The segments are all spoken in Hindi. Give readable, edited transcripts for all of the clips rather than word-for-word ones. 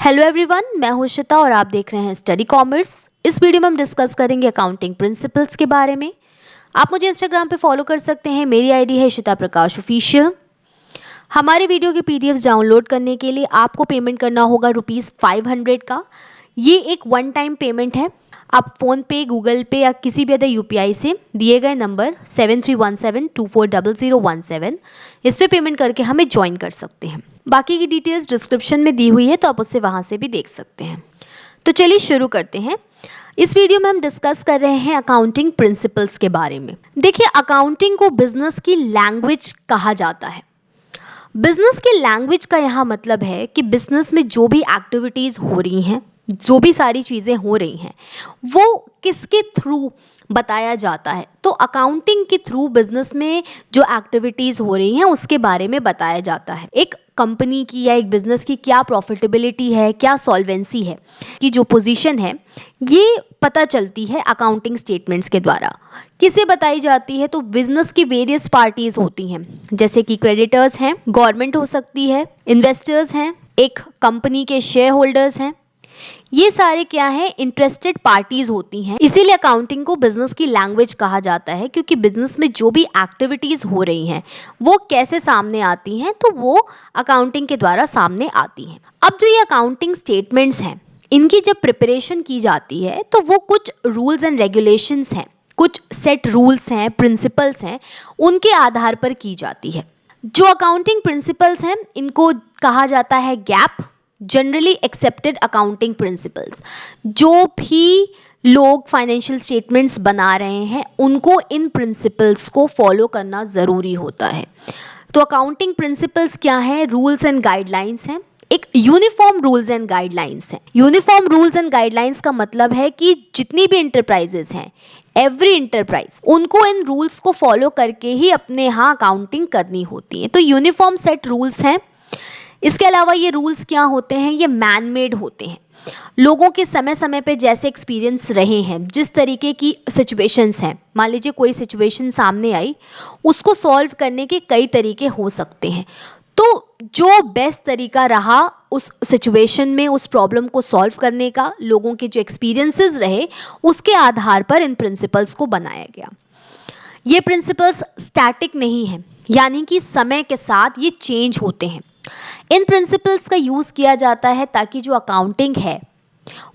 हेलो एवरीवन, मैं हूं श्वेता और आप देख रहे हैं स्टडी कॉमर्स। इस वीडियो में हम डिस्कस करेंगे अकाउंटिंग प्रिंसिपल्स के बारे में। आप मुझे इंस्टाग्राम पे फॉलो कर सकते हैं, मेरी आईडी है श्वेता प्रकाश ऑफिशियल। हमारे वीडियो के पीडीएफ डाउनलोड करने के लिए आपको पेमेंट करना होगा ₹500 का। ये एक वन टाइम पेमेंट है। आप फ़ोन पे, गूगल पे या किसी भी अदर यूपीआई से दिए गए नंबर 7317240017 इस पे पेमेंट करके हमें ज्वाइन कर सकते हैं। बाकी की डिटेल्स डिस्क्रिप्शन में दी हुई है, तो आप उससे वहाँ से भी देख सकते हैं। तो चलिए शुरू करते हैं। इस वीडियो में हम डिस्कस कर रहे हैं अकाउंटिंग प्रिंसिपल्स के बारे में। देखिए, अकाउंटिंग को बिजनेस की लैंग्वेज कहा जाता है। बिजनेस की लैंग्वेज का यहाँ मतलब है कि बिजनेस में जो भी एक्टिविटीज़ हो रही हैं, जो भी सारी चीज़ें हो रही हैं, वो किसके थ्रू बताया जाता है। तो अकाउंटिंग के थ्रू बिजनेस में जो एक्टिविटीज़ हो रही हैं उसके बारे में बताया जाता है। एक कंपनी की या एक बिजनेस की क्या प्रॉफिटेबिलिटी है, क्या सॉल्वेंसी है, की जो पोजीशन है, ये पता चलती है अकाउंटिंग स्टेटमेंट्स के द्वारा। किसे बताई जाती है? तो बिजनेस की वेरियस पार्टीज होती हैं, जैसे कि क्रेडिटर्स हैं, गवर्नमेंट हो सकती है, इन्वेस्टर्स हैं, एक कंपनी के शेयर होल्डर्स हैं। ये सारे क्या हैं? इंटरेस्टेड पार्टीज होती हैं। इसीलिए अकाउंटिंग को बिजनेस की लैंग्वेज कहा जाता है, क्योंकि बिजनेस में जो भी एक्टिविटीज हो रही हैं वो कैसे सामने आती हैं, तो वो अकाउंटिंग के द्वारा सामने आती हैं। अब जो ये अकाउंटिंग स्टेटमेंट्स हैं, इनकी जब प्रिपरेशन की जाती है तो वो कुछ रूल्स एंड रेगुलेशंस हैं, कुछ सेट रूल्स हैं, प्रिंसिपल्स हैं, उनके आधार पर की जाती है। जो अकाउंटिंग प्रिंसिपल्स हैं इनको कहा जाता है gap, generally accepted accounting principles. जो भी लोग फाइनेंशियल स्टेटमेंट्स बना रहे हैं उनको इन प्रिंसिपल्स को फॉलो करना ज़रूरी होता है। तो अकाउंटिंग प्रिंसिपल्स क्या है? रूल्स एंड गाइडलाइंस हैं। एक यूनिफॉर्म रूल्स एंड गाइडलाइंस हैं। यूनिफॉर्म रूल्स एंड गाइडलाइंस का मतलब है कि जितनी भी इंटरप्राइजेस हैं, एवरी इंटरप्राइज, उनको इन रूल्स को फॉलो करके ही अपने यहाँ अकाउंटिंग करनी होती है। तो यूनिफॉर्म सेट रूल्स हैं। इसके अलावा ये रूल्स क्या होते हैं? ये मैन मेड होते हैं। लोगों के समय समय पे जैसे एक्सपीरियंस रहे हैं, जिस तरीके की सिचुएशंस हैं, मान लीजिए कोई सिचुएशन सामने आई, उसको सॉल्व करने के कई तरीके हो सकते हैं। तो जो बेस्ट तरीका रहा उस सिचुएशन में उस प्रॉब्लम को सॉल्व करने का, लोगों के जो एक्सपीरियंसेस रहे, उसके आधार पर इन प्रिंसिपल्स को बनाया गया। ये प्रिंसिपल्स स्टैटिक नहीं हैं, यानी कि समय के साथ ये चेंज होते हैं। इन प्रिंसिपल्स का यूज़ किया जाता है ताकि जो अकाउंटिंग है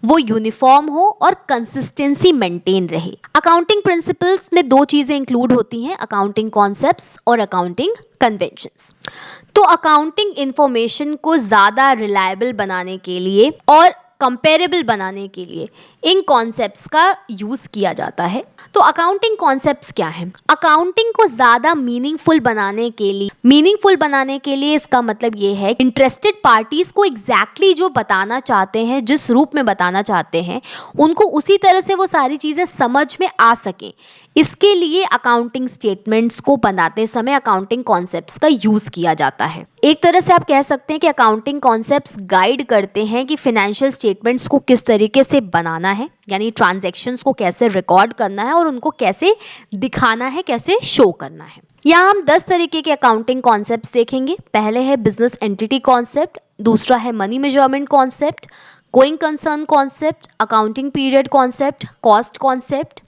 वो यूनिफॉर्म हो और कंसिस्टेंसी मेंटेन रहे। अकाउंटिंग प्रिंसिपल्स में दो चीज़ें इंक्लूड होती हैं, अकाउंटिंग कॉन्सेप्ट्स और अकाउंटिंग कन्वेंशंस। तो अकाउंटिंग इंफॉर्मेशन को ज़्यादा रिलायबल बनाने के लिए और कंपेरेबल बनाने के लिए इन कॉन्सेप्ट्स का यूज़ किया जाता है। तो अकाउंटिंग कॉन्सेप्ट्स क्या हैं? अकाउंटिंग को ज़्यादा मीनिंगफुल बनाने के लिए इसका मतलब ये है इंटरेस्टेड पार्टीज़ को एग्जैक्टली जो बताना चाहते हैं, जिस रूप में बताना चाहते हैं, उनको उसी तरह से वो सारी चीज़ें समझ में आ सकें। इसके लिए अकाउंटिंग स्टेटमेंट्स को बनाते समय अकाउंटिंग कॉन्सेप्ट्स का यूज़ किया जाता है। एक तरह से आप कह सकते हैं कि अकाउंटिंग कॉन्सेप्ट्स गाइड करते हैं कि फिनेंशियल स्टेटमेंट्स को किस तरीके से बनाना है, यानी ट्रांजैक्शंस को कैसे रिकॉर्ड करना है और उनको कैसे दिखाना है, कैसे शो करना है। यहाँ हम 10 तरीके के अकाउंटिंग कॉन्सेप्ट्स देखेंगे। पहले है बिजनेस एंटिटी कॉन्सेप्ट, दूसरा है money measurement concept, going concern concept, accounting period concept, cost concept.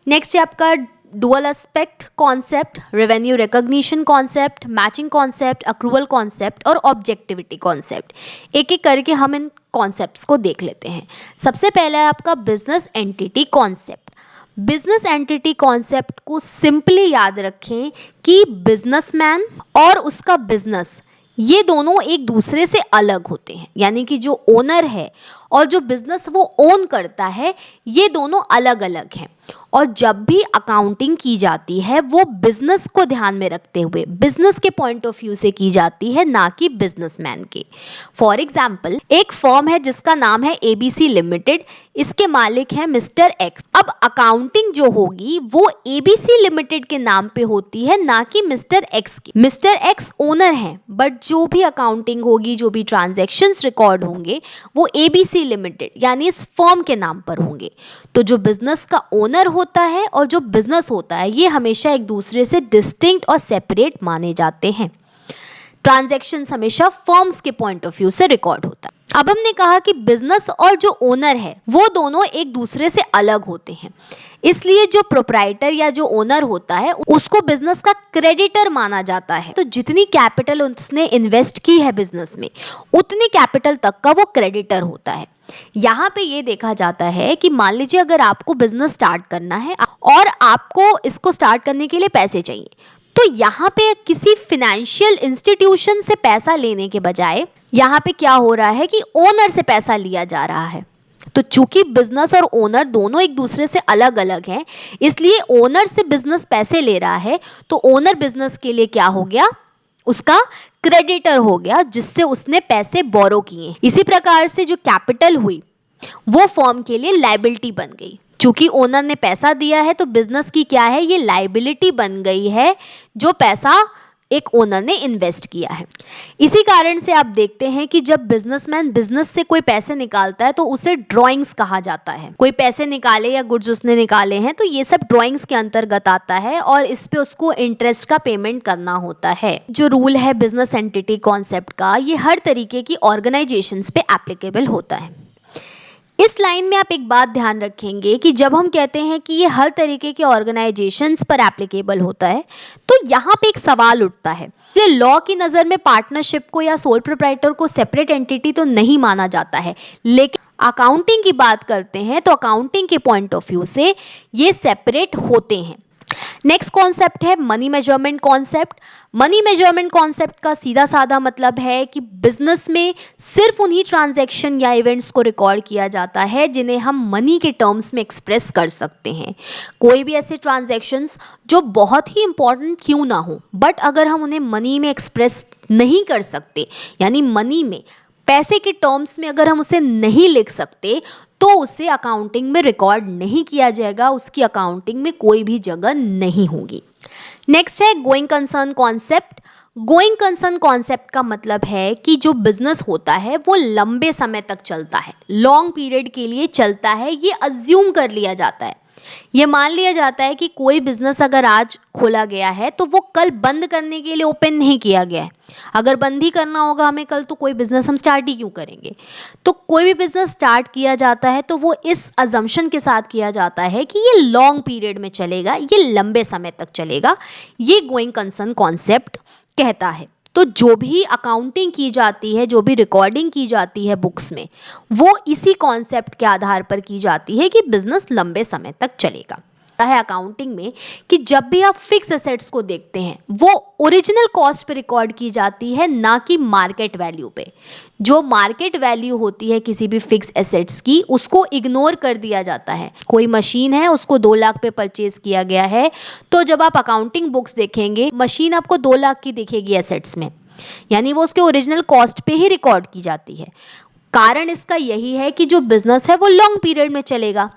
Next है आपका dual aspect concept, revenue recognition concept, matching concept, accrual concept और ऑब्जेक्टिविटी कॉन्सेप्ट। एक एक करके हम इन कॉन्सेप्ट्स को देख लेते हैं। सबसे पहला है आपका business entity concept. Business entity concept को सिंपली याद रखें कि बिजनेसमैन और उसका बिजनेस, ये दोनों एक दूसरे से अलग होते हैं, यानी कि जो ओनर है और जो बिजनेस वो ओन करता है, ये दोनों अलग अलग हैं। और जब भी अकाउंटिंग की जाती है वो बिजनेस को ध्यान में रखते हुए, बिजनेस के पॉइंट ऑफ व्यू से की जाती है, ना कि बिजनेसमैन के। फॉर एग्जाम्पल, एक फर्म है जिसका नाम है एबीसी लिमिटेड, इसके मालिक हैं मिस्टर एक्स। अब अकाउंटिंग जो होगी वो एबीसी लिमिटेड के नाम पे होती है, ना कि मिस्टर एक्स की। मिस्टर एक्स ओनर हैं, बट जो भी अकाउंटिंग होगी, जो भी ट्रांजैक्शंस रिकॉर्ड होंगे, वो एबीसी लिमिटेड यानी इस फर्म के नाम पर होंगे। तो जो बिजनेस का ओनर होता है और जो बिजनेस होता है, ये हमेशा एक दूसरे से डिस्टिंक्ट और सेपरेट माने जाते हैं। ट्रांजैक्शंस हमेशा फर्म्स के पॉइंट ऑफ व्यू से रिकॉर्ड होता है। अब हमने कहा कि बिजनेस और जो ओनर है वो दोनों एक दूसरे से अलग होते हैं, इसलिए जो प्रोप्राइटर या जो ओनर होता है उसको बिजनेस का क्रेडिटर माना जाता है। तो जितनी कैपिटल उसने इन्वेस्ट की है बिजनेस में, उतनी कैपिटल तक का वो क्रेडिटर होता है। यहाँ पे ये देखा जाता है कि मान लीजिए अगर आपको बिजनेस स्टार्ट करना है और आपको इसको स्टार्ट करने के लिए पैसे चाहिए, तो यहाँ पे किसी फिनेंशियल इंस्टीट्यूशन से पैसा लेने के बजाय यहाँ पे क्या हो रहा है कि ओनर से पैसा लिया जा रहा है। तो चूंकि बिजनेस और ओनर दोनों एक दूसरे से अलग अलग हैं, इसलिए ओनर से बिजनेस पैसे ले रहा है, तो ओनर बिजनेस के लिए क्या हो गया, उसका क्रेडिटर हो गया, जिससे उसने पैसे बोरो किए। इसी प्रकार से जो कैपिटल हुई वो फर्म के लिए लायबिलिटी बन गई। चूंकि ओनर ने पैसा दिया है तो बिजनेस की क्या है, ये लायबिलिटी बन गई है, जो पैसा एक ओनर ने इन्वेस्ट किया है। इसी कारण से आप देखते हैं कि जब बिजनेसमैन बिजनेस से कोई पैसे निकालता है तो उसे ड्राइंग्स कहा जाता है। कोई पैसे निकाले या गुड्स उसने निकाले हैं तो ये सब ड्राइंग्स के अंतर्गत आता है और इस पे उसको इंटरेस्ट का पेमेंट करना होता है। जो रूल है बिजनेस एंटिटी कॉन्सेप्ट का, ये हर तरीके की ऑर्गेनाइजेशंस पे एप्लीकेबल होता है। इस लाइन में आप एक बात ध्यान रखेंगे कि जब हम कहते हैं कि ये हर तरीके के ऑर्गेनाइजेशंस पर एप्लीकेबल होता है, तो यहाँ पे एक सवाल उठता है। ये लॉ की नज़र में पार्टनरशिप को या सोल प्रोप्राइटर को सेपरेट एंटिटी तो नहीं माना जाता है, लेकिन अकाउंटिंग की बात करते हैं तो अकाउंटिंग के पॉइंट ऑफ व्यू से ये सेपरेट होते हैं। नेक्स्ट कॉन्सेप्ट है money measurement concept. Money measurement concept का सीधा साधा मतलब है कि बिजनेस में सिर्फ उन्हीं ट्रांजैक्शन या इवेंट्स को रिकॉर्ड किया जाता है जिन्हें हम मनी के टर्म्स में एक्सप्रेस कर सकते हैं। कोई भी ऐसे ट्रांजैक्शंस जो बहुत ही इंपॉर्टेंट क्यों ना हो, बट अगर हम उन्हें मनी में एक्सप्रेस नहीं कर सकते, यानी मनी में पैसे के टर्म्स में अगर हम उसे नहीं लिख सकते, तो उसे अकाउंटिंग में रिकॉर्ड नहीं किया जाएगा, उसकी अकाउंटिंग में कोई भी जगह नहीं होगी। नेक्स्ट है going concern concept. Going concern concept का मतलब है कि जो बिजनेस होता है वो लंबे समय तक चलता है, लॉन्ग पीरियड के लिए चलता है, ये अज्यूम कर लिया जाता है। ये मान लिया जाता है कि कोई बिजनेस अगर आज खोला गया है तो वो कल बंद करने के लिए ओपन नहीं किया गया है। अगर बंद ही करना होगा हमें कल, तो कोई बिजनेस हम स्टार्ट ही क्यों करेंगे। तो कोई भी बिजनेस स्टार्ट किया जाता है तो वो इस अजम्पशन के साथ किया जाता है कि ये लॉन्ग पीरियड में चलेगा, ये लंबे समय तक चलेगा। ये गोइंग कंसर्न कॉन्सेप्ट कहता है। तो जो भी अकाउंटिंग की जाती है, जो भी रिकॉर्डिंग की जाती है बुक्स में, वो इसी कॉन्सेप्ट के आधार पर की जाती है कि बिजनेस लंबे समय तक चलेगा। है अकाउंटिंग में कि जब भी आप फिक्स एसेट्स को देखते हैं वो ओरिजिनल कॉस्ट पे रिकॉर्ड की जाती है, ना कि मार्केट वैल्यू पे। जो मार्केट वैल्यू होती है किसी भी फिक्स एसेट्स की, उसको इग्नोर कर दिया जाता है। कोई मशीन है, उसको 2 लाख पे परचेज किया गया है, तो जब आप अकाउंटिंग बुक्स देखेंगे मशीन आपको 2 लाख की दिखेगी एसेट्स में, यानी वो उसके ओरिजिनल कॉस्ट पे ही रिकॉर्ड की जाती है। कारण इसका यही है कि जो बिजनेस है वो लॉन्ग पीरियड में चलेगा,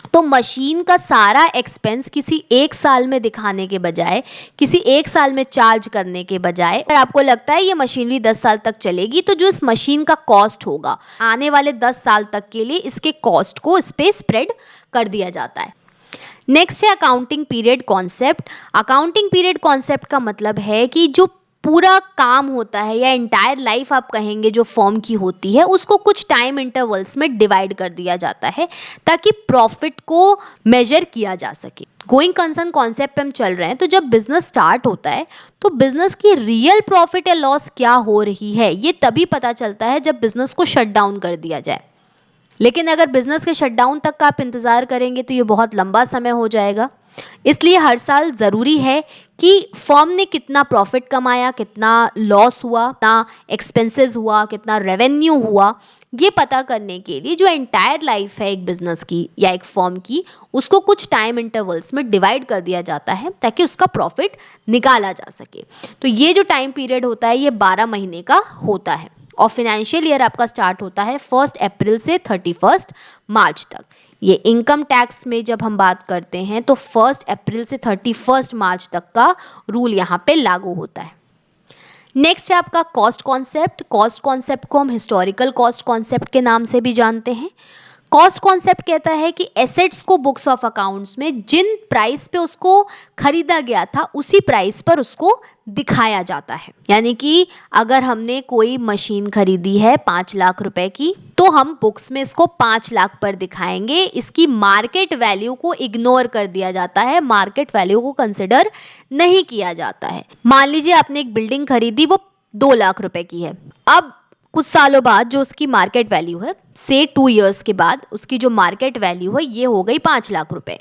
तो मशीन का सारा एक्सपेंस किसी एक साल में दिखाने के बजाय, किसी एक साल में चार्ज करने के बजाय, अगर आपको लगता है ये मशीनरी 10 साल तक चलेगी, तो जो इस मशीन का कॉस्ट होगा आने वाले 10 साल तक के लिए, इसके कॉस्ट को इस पे स्प्रेड कर दिया जाता है। नेक्स्ट है accounting period concept. Accounting period concept का मतलब है कि जो पूरा काम होता है या एंटायर लाइफ आप कहेंगे जो फर्म की होती है, उसको कुछ टाइम इंटरवल्स में डिवाइड कर दिया जाता है ताकि प्रॉफिट को मेजर किया जा सके। गोइंग कंसर्न कॉन्सेप्ट पे हम चल रहे हैं, तो जब बिजनेस स्टार्ट होता है तो बिजनेस की रियल प्रॉफिट या लॉस क्या हो रही है ये तभी पता चलता है जब बिजनेस को शट डाउन कर दिया जाए। लेकिन अगर बिजनेस के शटडाउन तक का आप इंतज़ार करेंगे तो ये बहुत लंबा समय हो जाएगा। इसलिए हर साल ज़रूरी है कि फर्म ने कितना प्रॉफिट कमाया, कितना लॉस हुआ, कितना एक्सपेंसेस हुआ, कितना रेवेन्यू हुआ, ये पता करने के लिए जो एंटायर लाइफ है एक बिजनेस की या एक फर्म की, उसको कुछ टाइम इंटरवल्स में डिवाइड कर दिया जाता है ताकि उसका प्रॉफिट निकाला जा सके। तो ये जो टाइम पीरियड होता है ये 12 महीने का होता है और फाइनेंशियल ईयर आपका स्टार्ट होता है 1 अप्रैल से 31 मार्च तक। ये इनकम टैक्स में जब हम बात करते हैं तो 1 अप्रैल से 31 मार्च तक का रूल यहाँ पे लागू होता है। नेक्स्ट है आपका कॉस्ट कॉन्सेप्ट। कॉस्ट कॉन्सेप्ट को हम हिस्टोरिकल कॉस्ट कॉन्सेप्ट के नाम से भी जानते हैं। कॉस्ट कॉन्सेप्ट कहता है कि एसेट्स को बुक्स ऑफ अकाउंट्स में जिन प्राइस पे उसको खरीदा गया था उसी प्राइस पर उसको दिखाया जाता है। यानी कि अगर हमने कोई मशीन खरीदी है 5 लाख रुपए की, तो हम बुक्स में इसको 5 लाख पर दिखाएंगे। इसकी मार्केट वैल्यू को इग्नोर कर दिया जाता है, मार्केट वैल्यू को कंसिडर नहीं किया जाता है। मान लीजिए आपने एक बिल्डिंग खरीदी, वो 2 लाख रुपए की है। अब कुछ सालों बाद जो उसकी मार्केट वैल्यू है, से 2 इयर्स के बाद उसकी जो मार्केट वैल्यू है ये हो गई 5 लाख रुपए।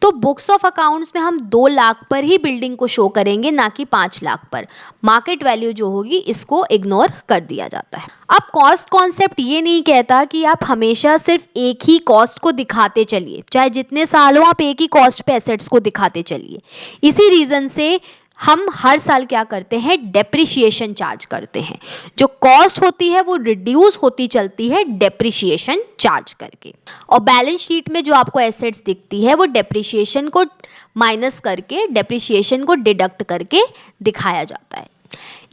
तो बुक्स ऑफ अकाउंट्स में हम 2 लाख पर ही बिल्डिंग को शो करेंगे, ना कि 5 लाख पर। मार्केट वैल्यू जो होगी इसको इग्नोर कर दिया जाता है। अब कॉस्ट कॉन्सेप्ट ये नहीं कहता कि आप हमेशा सिर्फ एक ही कॉस्ट को दिखाते चलिए, चाहे जितने साल हो आप एक ही कॉस्ट पे एसेट्स को दिखाते चलिए। इसी रीजन से हम हर साल क्या करते हैं, डेप्रिसिएशन चार्ज करते हैं। जो कॉस्ट होती है वो रिड्यूस होती चलती है डेप्रिसिएशन चार्ज करके। और बैलेंस शीट में जो आपको एसेट्स दिखती है वो डेप्रिसिएशन को माइनस करके, डेप्रिसिएशन को डिडक्ट करके दिखाया जाता है।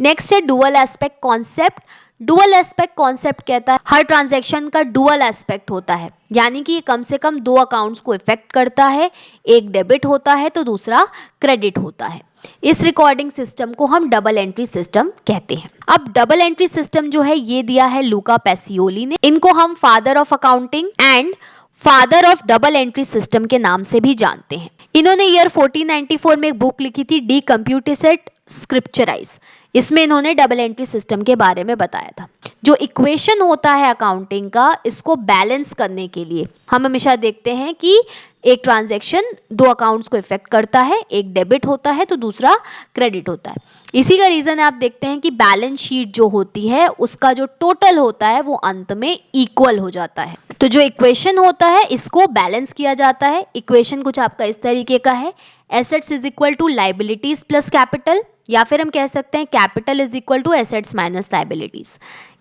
नेक्स्ट है dual aspect concept. Dual aspect concept कहता है हर ट्रांजैक्शन का डुअल एस्पेक्ट होता है, यानी कि ये कम से कम 2 अकाउंट्स को इफेक्ट करता है। एक डेबिट होता है तो दूसरा क्रेडिट होता है। इस रिकॉर्डिंग सिस्टम को हम डबल एंट्री सिस्टम कहते हैं। अब डबल एंट्री सिस्टम जो है ये दिया है लूका पैसियोली ने। इनको हम father of accounting and father of double entry system के नाम से भी जानते हैं। इन्होंने ईयर 1494 में एक बुक लिखी थी, डी कंप्यूटेसेट स्क्रिप्चराइज। इसमें इन्होंने डबल एंट्री सिस्टम के बारे में बताया था। जो इक्वेशन होता है अकाउंटिंग का, इसको बैलेंस करने के लिए हम हमेशा देखते हैं कि एक ट्रांजैक्शन 2 अकाउंट्स को इफेक्ट करता है, एक डेबिट होता है तो दूसरा क्रेडिट होता है। इसी का रीजन आप देखते हैं कि बैलेंस शीट जो होती है उसका जो टोटल होता है वो अंत में इक्वल हो जाता है। तो जो इक्वेशन होता है इसको बैलेंस किया जाता है। इक्वेशन कुछ आपका इस तरीके का है, assets is equal to liabilities plus capital, या फिर हम कह सकते हैं capital is equal to assets minus liabilities.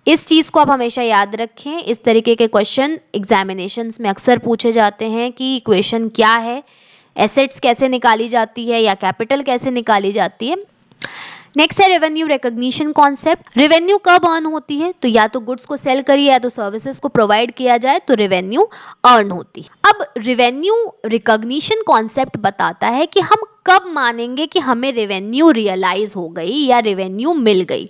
इस चीज़ को आप हमेशा याद रखें। इस तरीके के क्वेश्चन एग्जामिनेशंस में अक्सर पूछे जाते हैं कि इक्वेशन क्या है, एसेट्स कैसे निकाली जाती है या कैपिटल कैसे निकाली जाती है। नेक्स्ट है रेवेन्यू रिकॉग्निशन कॉन्सेप्ट। रेवेन्यू कब अर्न होती है, तो या तो गुड्स को सेल करिए या तो सर्विसेज को प्रोवाइड किया जाए तो रेवेन्यू अर्न होती है। अब रेवेन्यू रिकॉग्निशन कॉन्सेप्ट बताता है कि हम कब मानेंगे कि हमें रेवेन्यू रियलाइज हो गई या रेवेन्यू मिल गई।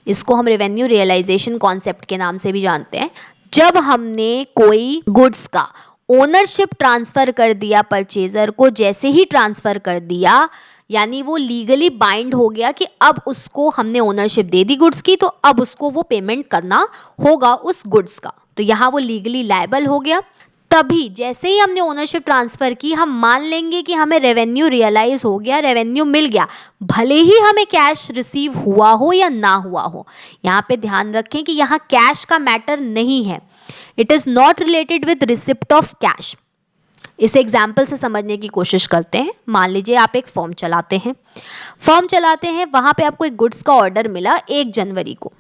इसको हम रेवेन्यू रियलाइजेशन कॉन्सेप्ट के नाम से भी जानते हैं। जब हमने कोई गुड्स का ओनरशिप ट्रांसफर कर दिया परचेजर को, जैसे ही ट्रांसफर कर दिया यानी वो लीगली बाइंड हो गया कि अब उसको हमने ओनरशिप दे दी गुड्स की, तो अब उसको वो पेमेंट करना होगा उस गुड्स का, तो यहाँ वो लीगली लायबल हो गया। तभी जैसे ही हमने ओनरशिप ट्रांसफर की हम मान लेंगे कि हमें रेवेन्यू रियलाइज हो गया, रेवेन्यू मिल गया, भले ही हमें कैश रिसीव हुआ हो या ना हुआ हो। यहाँ पे ध्यान रखें कि यहाँ कैश का मैटर नहीं है, it is not related with receipt of cash. इसे एग्जाम्पल से समझने की कोशिश करते हैं। मान लीजिए आप एक फॉर्म चलाते हैं, वहां पे आपको एक गुड्स का ऑर्डर मिला 1 जनवरी को।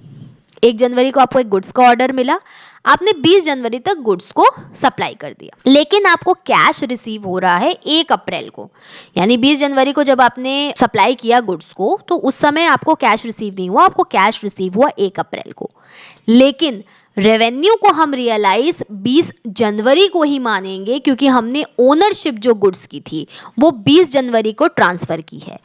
1 जनवरी को आपको एक गुड्स का ऑर्डर मिला, आपने 20 जनवरी तक गुड्स को सप्लाई कर दिया, लेकिन आपको कैश रिसीव हो रहा है 1 अप्रैल को। यानी 20 जनवरी को जब आपने सप्लाई किया गुड्स को तो उस समय आपको कैश रिसीव नहीं हुआ, आपको कैश रिसीव हुआ 1 अप्रैल को। लेकिन रेवेन्यू को हम रियलाइज 20 जनवरी को ही मानेंगे, क्योंकि हमने ओनरशिप जो गुड्स की थी वो 20 जनवरी को ट्रांसफर की है।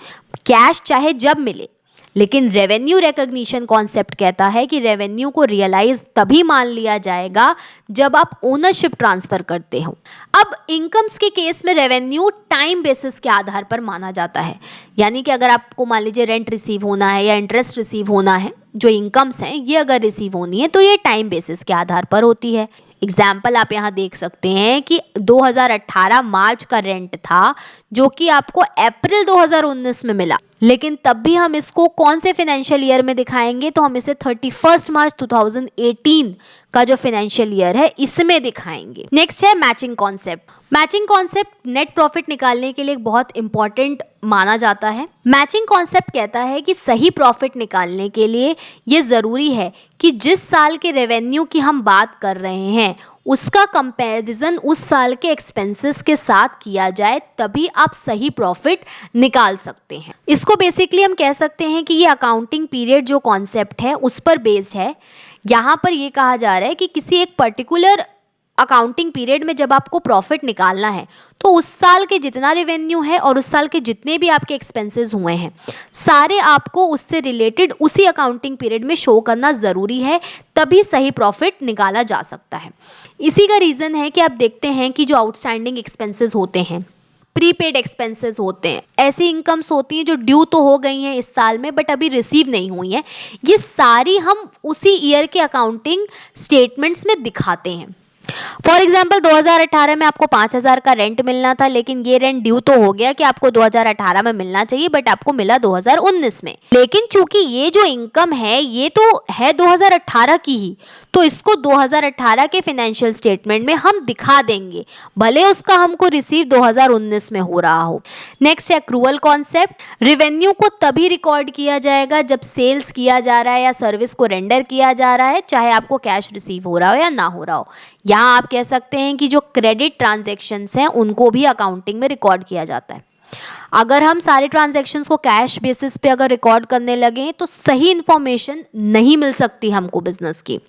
कैश चाहे जब मिले, लेकिन रेवेन्यू रिकॉग्निशन कॉन्सेप्ट कहता है कि रेवेन्यू को रियलाइज तभी मान लिया जाएगा जब आप ओनरशिप ट्रांसफर करते हो। अब इनकम्स के केस में रेवेन्यू टाइम बेसिस के आधार पर माना जाता है। यानी कि अगर आपको मान लीजिए रेंट रिसीव होना है या इंटरेस्ट रिसीव होना है, जो इनकम्स हैं ये अगर रिसीव होनी है तो ये टाइम बेसिस के आधार पर होती है। एग्जाम्पल आप यहाँ देख सकते हैं कि 2018 मार्च का रेंट था जो कि आपको अप्रैल 2019 में मिला, लेकिन तब भी हम इसको कौन से फाइनेंशियल ईयर में दिखाएंगे, तो हम इसे 31 मार्च 2018 का जो फाइनेंशियल ईयर है इसमें दिखाएंगे। नेक्स्ट है matching concept. Matching concept net profit निकालने के लिए एक बहुत इंपॉर्टेंट माना जाता है। मैचिंग कॉन्सेप्ट कहता है कि सही प्रॉफिट निकालने के लिए ये जरूरी है कि जिस साल के रेवेन्यू की हम बात कर रहे हैं उसका कंपैरिजन उस साल के एक्सपेंसेस के साथ किया जाए, तभी आप सही प्रॉफिट निकाल सकते हैं। इसको बेसिकली हम कह सकते हैं कि ये अकाउंटिंग पीरियड जो कॉन्सेप्ट है उस पर बेस्ड है। यहाँ पर ये कहा जा रहा है कि किसी एक पर्टिकुलर अकाउंटिंग पीरियड में जब आपको प्रॉफिट निकालना है तो उस साल के जितना रेवेन्यू है और उस साल के जितने भी आपके एक्सपेंसेस हुए हैं सारे आपको उससे रिलेटेड उसी अकाउंटिंग पीरियड में शो करना ज़रूरी है, तभी सही प्रॉफिट निकाला जा सकता है। इसी का रीज़न है कि आप देखते हैं कि जो आउटस्टैंडिंग एक्सपेंसेस होते हैं, प्रीपेड एक्सपेंसेस होते हैं, ऐसी इनकम्स होती हैं जो ड्यू तो हो गई हैं इस साल में बट अभी रिसीव नहीं हुई हैं, ये सारी हम उसी ईयर के अकाउंटिंग स्टेटमेंट्स में दिखाते हैं। फॉर एग्जाम्पल 2018 में आपको 5,000 का रेंट मिलना था, लेकिन ये रेंट ड्यू तो हो गया कि आपको 2018 में मिलना चाहिए बट आपको मिला 2019 में। लेकिन चूंकि ये जो इनकम है ये तो है 2018 की ही, तो इसको 2018 के फाइनेंशियल स्टेटमेंट में हम दिखा देंगे, भले उसका हमको रिसीव 2019 में हो रहा हो। नेक्स्ट है एक्रूअल कॉन्सेप्ट। रेवेन्यू को तभी रिकॉर्ड किया जाएगा जब सेल्स किया जा रहा है या सर्विस को रेंडर किया जा रहा है, चाहे आपको कैश रिसीव हो रहा हो या ना हो रहा हो। यहाँ आप कह सकते हैं कि जो क्रेडिट ट्रांजैक्शंस हैं उनको भी अकाउंटिंग में रिकॉर्ड किया जाता है। अगर हम सारे ट्रांजैक्शंस को कैश बेसिस पे अगर रिकॉर्ड करने लगे तो सही इंफॉर्मेशन नहीं मिल सकती हमको बिजनेस की,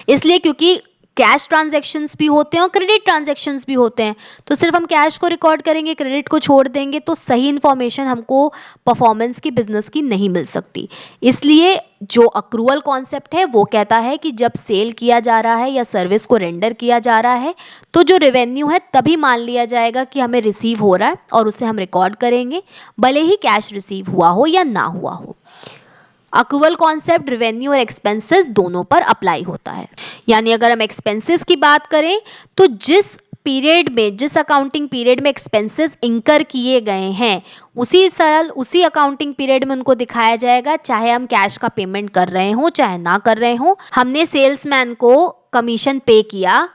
इसलिए क्योंकि कैश ट्रांजैक्शंस भी होते हैं और क्रेडिट ट्रांजैक्शंस भी होते हैं, तो सिर्फ हम कैश को रिकॉर्ड करेंगे क्रेडिट को छोड़ देंगे तो सही इंफॉर्मेशन हमको परफॉर्मेंस की बिजनेस की नहीं मिल सकती। इसलिए जो अक्रूअल कॉन्सेप्ट है वो कहता है कि जब सेल किया जा रहा है या सर्विस को रेंडर किया जा रहा है तो जो रेवेन्यू है तभी मान लिया जाएगा कि हमें रिसीव हो रहा है और उसे हम रिकॉर्ड करेंगे, भले ही कैश रिसीव हुआ हो या ना हुआ हो। अक्रूवल कॉन्सेप्ट रेवेन्यू और एक्सपेंसेस दोनों पर अप्लाई होता है। यानी अगर हम एक्सपेंसेस की बात करें तो जिस पीरियड में, जिस अकाउंटिंग पीरियड में एक्सपेंसेस इंकर किए गए हैं उसी साल उसी अकाउंटिंग पीरियड में उनको दिखाया जाएगा, चाहे हम कैश का पेमेंट कर रहे हों चाहे ना कर रहे हों। हमने सेल्समैन को कमीशन पे किया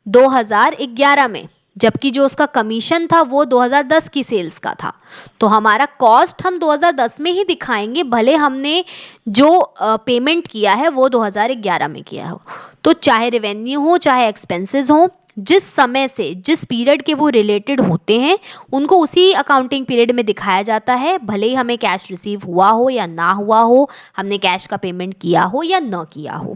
2011 में, जबकि जो उसका कमीशन था वो 2010 की सेल्स का था, तो हमारा कॉस्ट हम 2010 में ही दिखाएंगे, भले हमने जो पेमेंट किया है वो 2011 में किया हो। तो चाहे रेवेन्यू हो चाहे एक्सपेंसेस हो, जिस समय से जिस पीरियड के वो रिलेटेड होते हैं उनको उसी अकाउंटिंग पीरियड में दिखाया जाता है, भले ही हमें कैश रिसीव हुआ हो या ना हुआ हो, हमने कैश का पेमेंट किया हो या ना किया हो।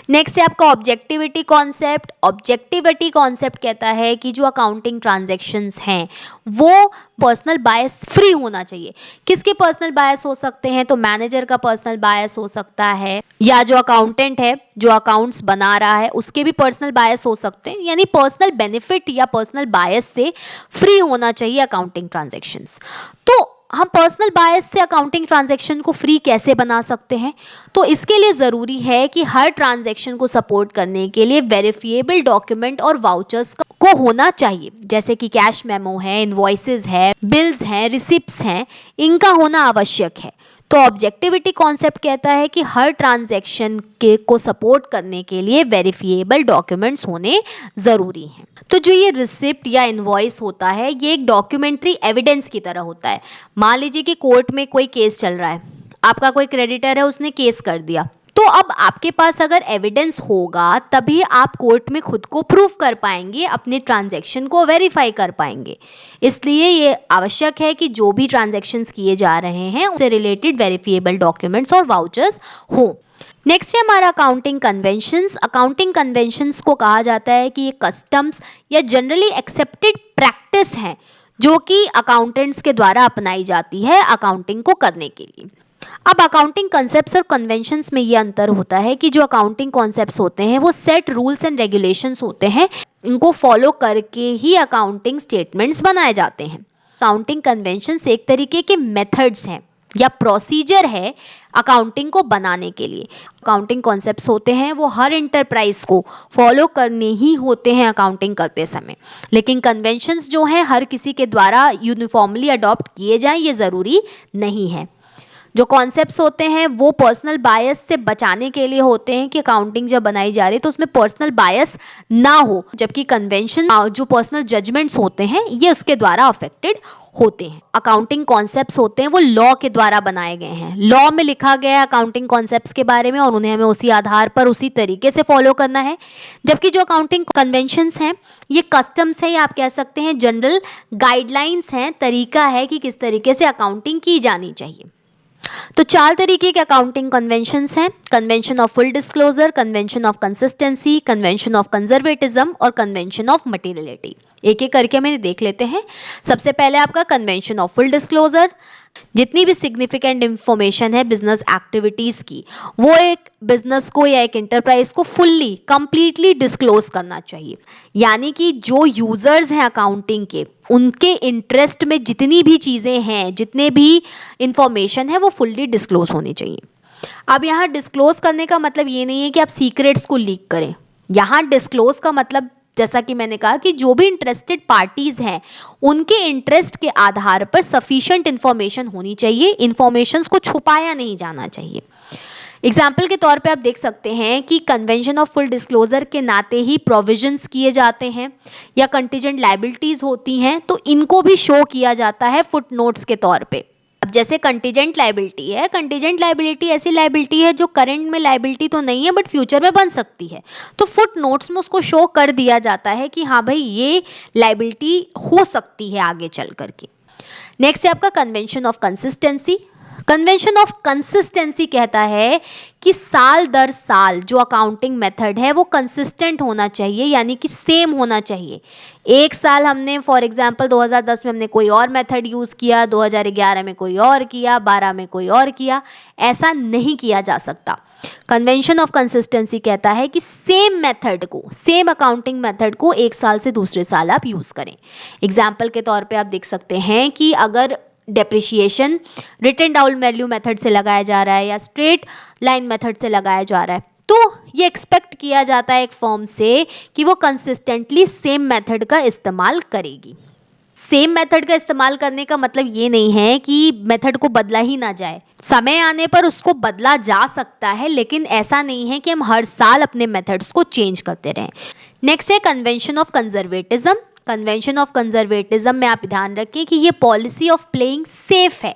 नेक्स्ट है आपका ऑब्जेक्टिविटी कॉन्सेप्ट। ऑब्जेक्टिविटी कॉन्सेप्ट कहता है कि जो अकाउंटिंग ट्रांजैक्शंस हैं वो पर्सनल बायस फ्री होना चाहिए। किसके पर्सनल बायस हो सकते हैं? तो मैनेजर का पर्सनल बायस हो सकता है, या जो अकाउंटेंट है जो अकाउंट्स बना रहा है उसके भी पर्सनल बायस हो सकते हैं। यानी पर्सनल बेनिफिट या पर्सनल बायस से फ्री होना चाहिए अकाउंटिंग ट्रांजैक्शंस। तो हम पर्सनल बायस से अकाउंटिंग ट्रांजैक्शन को फ्री कैसे बना सकते हैं? तो इसके लिए ज़रूरी है कि हर ट्रांजैक्शन को सपोर्ट करने के लिए वेरिफिएबल डॉक्यूमेंट और वाउचर्स को होना चाहिए, जैसे कि कैश मेमो है, इनवॉइसेस है, बिल्स हैं, रिसिप्ट्स हैं, इनका होना आवश्यक है। तो ऑब्जेक्टिविटी कॉन्सेप्ट कहता है कि हर ट्रांजैक्शन के को सपोर्ट करने के लिए वेरिफिएबल डॉक्यूमेंट्स होने ज़रूरी हैं। तो जो ये रिसिप्ट या इनवॉइस होता है ये एक डॉक्यूमेंट्री एविडेंस की तरह होता है। मान लीजिए कि कोर्ट में कोई केस चल रहा है, आपका कोई क्रेडिटर है उसने केस कर दिया, तो अब आपके पास अगर एविडेंस होगा तभी आप कोर्ट में खुद को प्रूव कर पाएंगे, अपने ट्रांजैक्शन को वेरीफाई कर पाएंगे। इसलिए ये आवश्यक है कि जो भी ट्रांजैक्शंस किए जा रहे हैं उससे रिलेटेड वेरिफिएबल डॉक्यूमेंट्स और वाउचर्स हो। नेक्स्ट है हमारा अकाउंटिंग कन्वेंशंस। अकाउंटिंग कन्वेंशंस को कहा जाता है कि ये कस्टम्स या जनरली एक्सेप्टेड प्रैक्टिस हैं जो कि अकाउंटेंट्स के द्वारा अपनाई जाती है अकाउंटिंग को करने के लिए। अब अकाउंटिंग कॉन्सेप्ट्स और कन्वेंशंस में ये अंतर होता है कि जो अकाउंटिंग कॉन्सेप्ट्स होते हैं वो सेट रूल्स एंड रेगुलेशंस होते हैं, इनको फॉलो करके ही अकाउंटिंग स्टेटमेंट्स बनाए जाते हैं। अकाउंटिंग कन्वेंशंस एक तरीके के मेथड्स हैं या प्रोसीजर है अकाउंटिंग को बनाने के लिए। अकाउंटिंग कॉन्सेप्ट्स होते हैं वो हर इंटरप्राइज को फॉलो करने ही होते हैं अकाउंटिंग करते समय, लेकिन कन्वेंशंस जो हैं हर किसी के द्वारा यूनिफॉर्मली अडॉप्ट किए जाएं ये ज़रूरी नहीं है। जो कॉन्सेप्ट्स होते हैं वो पर्सनल बायस से बचाने के लिए होते हैं कि अकाउंटिंग जब बनाई जा रही है तो उसमें पर्सनल बायस ना हो, जबकि कन्वेंशन जो पर्सनल जजमेंट्स होते हैं ये उसके द्वारा अफेक्टेड होते हैं। अकाउंटिंग कॉन्सेप्ट्स होते हैं वो लॉ के द्वारा बनाए गए हैं, लॉ में लिखा गया है अकाउंटिंग कॉन्सेप्ट्स के बारे में और उन्हें हमें उसी आधार पर उसी तरीके से फॉलो करना है। जबकि जो अकाउंटिंग कन्वेंशंस हैं ये कस्टम्स है या आप कह सकते हैं जनरल गाइडलाइंस हैं, तरीका है कि किस तरीके से अकाउंटिंग की जानी चाहिए। तो 4 तरीके के अकाउंटिंग कन्वेंशंस हैं। Convention of full disclosure, convention of consistency, convention of conservatism और कन्वेंशन ऑफ मटेरियलिटी। एक एक करके मैंने देख लेते हैं। सबसे पहले आपका कन्वेंशन ऑफ फुल डिस्क्लोजर। जितनी भी सिग्निफिकेंट इंफॉर्मेशन है बिजनेस एक्टिविटीज की, वो एक बिजनेस को या एक इंटरप्राइज को फुल्ली कंप्लीटली डिस्क्लोज करना चाहिए। यानी कि जो यूजर्स हैं अकाउंटिंग के, उनके इंटरेस्ट में जितनी भी चीजें हैं, जितने भी इंफॉर्मेशन है, वो फुल्ली डिस्क्लोज होनी चाहिए। अब यहाँ डिस्क्लोज करने का मतलब ये नहीं है कि आप सीक्रेट्स को लीक करें। यहाँ डिस्क्लोज का मतलब, जैसा कि मैंने कहा, कि जो भी इंटरेस्टेड पार्टीज हैं, उनके इंटरेस्ट के आधार पर सफिशिएंट इंफॉर्मेशन होनी चाहिए। इंफॉर्मेशंस को छुपाया नहीं जाना चाहिए। एग्जाम्पल के तौर पे आप देख सकते हैं कि कन्वेंशन ऑफ फुल डिस्क्लोजर के नाते ही प्रोविजंस किए जाते हैं या कंटीजेंट लायबिलिटीज होती हैं, तो इनको भी शो किया जाता है फुट नोट्स के तौर पे। अब जैसे कंटीजेंट लायबिलिटी है, कंटीजेंट लायबिलिटी ऐसी लायबिलिटी है जो करंट में लायबिलिटी तो नहीं है बट फ्यूचर में बन सकती है, तो फुट नोट्स में उसको शो कर दिया जाता है कि हाँ भाई ये लायबिलिटी हो सकती है आगे चल करके। नेक्स्ट है आपका convention of consistency. Convention of consistency कहता है कि साल दर साल जो अकाउंटिंग मेथड है वो कंसिस्टेंट होना चाहिए, यानी कि सेम होना चाहिए। एक साल हमने फॉर एग्जांपल 2010 में हमने कोई और मेथड यूज़ किया, 2011 में कोई और किया, 12 में कोई और किया, ऐसा नहीं किया जा सकता। कन्वेंशन ऑफ कंसिस्टेंसी कहता है कि सेम मेथड को, सेम अकाउंटिंग मेथड को एक साल से दूसरे साल आप यूज़ करें। एग्जाम्पल के तौर पे आप देख सकते हैं कि अगर depreciation written down value method से लगाया जा रहा है या स्ट्रेट लाइन मेथड से लगाया जा रहा है, तो ये एक्सपेक्ट किया जाता है एक फर्म से कि वो कंसिस्टेंटली सेम मेथड का इस्तेमाल करेगी। सेम मेथड का इस्तेमाल करने का मतलब ये नहीं है कि मेथड को बदला ही ना जाए। समय आने पर उसको बदला जा सकता है, लेकिन ऐसा नहीं है कि हम हर साल अपने मेथड्स को चेंज करते रहें। नेक्स्ट है convention of conservatism. Convention of conservatism में आप ध्यान रखें कि ये पॉलिसी ऑफ प्लेइंग सेफ है।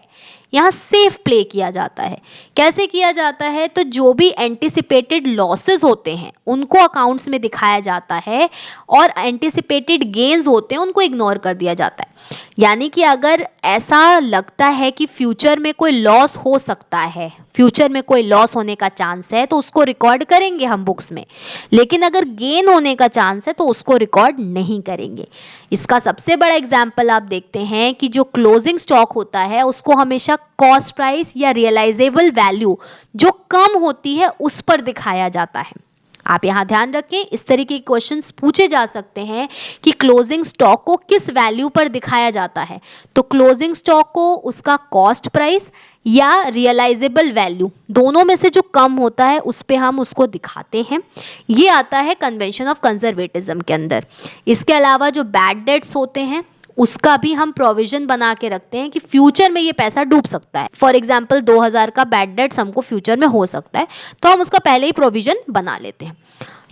यहाँ सेफ प्ले किया जाता है। कैसे किया जाता है? तो जो भी एंटिसिपेटेड लॉसेस होते हैं उनको अकाउंट्स में दिखाया जाता है और एंटिसिपेटेड गेन्स होते हैं उनको इग्नोर कर दिया जाता है। यानी कि अगर ऐसा लगता है कि फ्यूचर में कोई लॉस हो सकता है, फ्यूचर में कोई लॉस होने का चांस है, तो उसको रिकॉर्ड करेंगे हम बुक्स में, लेकिन अगर गेन होने का चांस है तो उसको रिकॉर्ड नहीं करेंगे। इसका सबसे बड़ा एग्जाम्पल आप देखते हैं कि जो क्लोजिंग स्टॉक होता है उसको हमेशा कॉस्ट प्राइस या रियलाइजेबल वैल्यू जो कम होती है उस पर दिखाया जाता है। आप यहाँ ध्यान रखें, इस तरीके के क्वेश्चंस पूछे जा सकते हैं कि क्लोजिंग स्टॉक को किस वैल्यू पर दिखाया जाता है। तो क्लोजिंग स्टॉक को उसका कॉस्ट प्राइस या रियलाइजेबल वैल्यू दोनों में से जो कम होता है उस पे हम उसको दिखाते हैं। ये आता है कन्वेंशन ऑफ कंजर्वेटिज्म के अंदर। इसके अलावा जो बैड डेट्स होते हैं उसका भी हम प्रोविजन बना के रखते हैं कि फ्यूचर में ये पैसा डूब सकता है। फॉर एग्जाम्पल 2000 का बैड डेट्स हमको फ्यूचर में हो सकता है, तो हम उसका पहले ही प्रोविजन बना लेते हैं।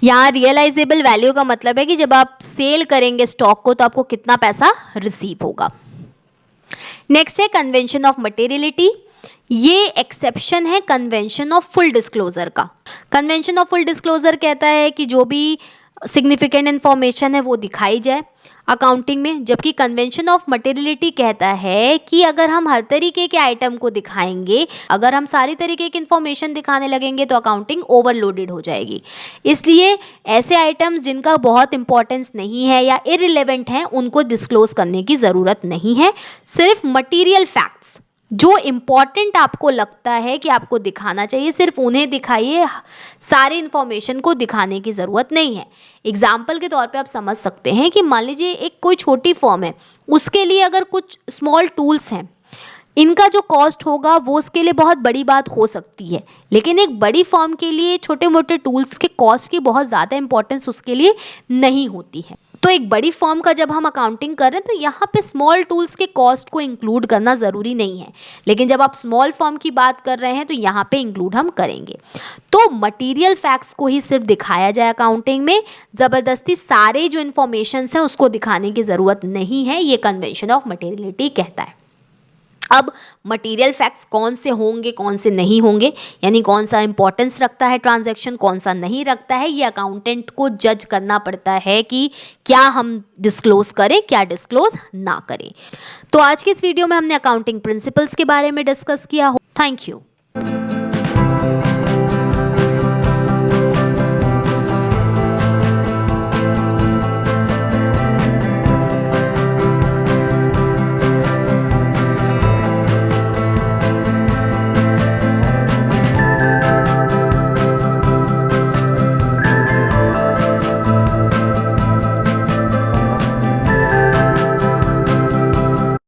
यहाँ रियलाइजेबल वैल्यू का मतलब है कि जब आप सेल करेंगे स्टॉक को तो आपको कितना पैसा रिसीव होगा। नेक्स्ट है कन्वेंशन ऑफ मटेरियलिटी। ये एक्सेप्शन है कन्वेंशन ऑफ फुल डिस्क्लोजर का। कन्वेंशन ऑफ फुल डिस्क्लोजर कहता है कि जो भी सिग्निफिकेंट इंफॉर्मेशन है वो दिखाई जाए अकाउंटिंग में, जबकि कन्वेंशन ऑफ मटेरियलिटी कहता है कि अगर हम हर तरीके के आइटम को दिखाएंगे, अगर हम सारी तरीके की इंफॉर्मेशन दिखाने लगेंगे तो अकाउंटिंग ओवरलोडेड हो जाएगी। इसलिए ऐसे आइटम्स जिनका बहुत इंपॉर्टेंस नहीं है या इररिलेवेंट हैं उनको डिस्क्लोज करने की ज़रूरत नहीं है। सिर्फ मटीरियल फैक्ट्स जो इम्पॉर्टेंट आपको लगता है कि आपको दिखाना चाहिए, सिर्फ उन्हें दिखाइए, सारी इन्फॉर्मेशन को दिखाने की ज़रूरत नहीं है। एग्जाम्पल के तौर पे आप समझ सकते हैं कि मान लीजिए एक कोई छोटी फॉर्म है, उसके लिए अगर कुछ स्मॉल टूल्स हैं, इनका जो कॉस्ट होगा वो उसके लिए बहुत बड़ी बात हो सकती है, लेकिन एक बड़ी फॉर्म के लिए छोटे मोटे टूल्स के कॉस्ट की बहुत ज़्यादा इंपॉर्टेंस उसके लिए नहीं होती है। तो एक बड़ी फॉर्म का जब हम अकाउंटिंग कर रहे हैं तो यहाँ पे स्मॉल टूल्स के कॉस्ट को इंक्लूड करना ज़रूरी नहीं है, लेकिन जब आप स्मॉल फॉर्म की बात कर रहे हैं तो यहाँ पे इंक्लूड हम करेंगे। तो मटेरियल फैक्ट्स को ही सिर्फ दिखाया जाए अकाउंटिंग में, ज़बरदस्ती सारे जो इन्फॉर्मेशन हैं उसको दिखाने की ज़रूरत नहीं है, ये कन्वेंशन ऑफ मटेरियलिटी कहता है। अब मटेरियल फैक्ट्स कौन से होंगे कौन से नहीं होंगे, यानी कौन सा इंपॉर्टेंस रखता है ट्रांजैक्शन, कौन सा नहीं रखता है, ये अकाउंटेंट को जज करना पड़ता है कि क्या हम डिस्क्लोज करें क्या डिस्क्लोज ना करें। तो आज के इस वीडियो में हमने अकाउंटिंग प्रिंसिपल्स के बारे में डिस्कस किया। Thank you.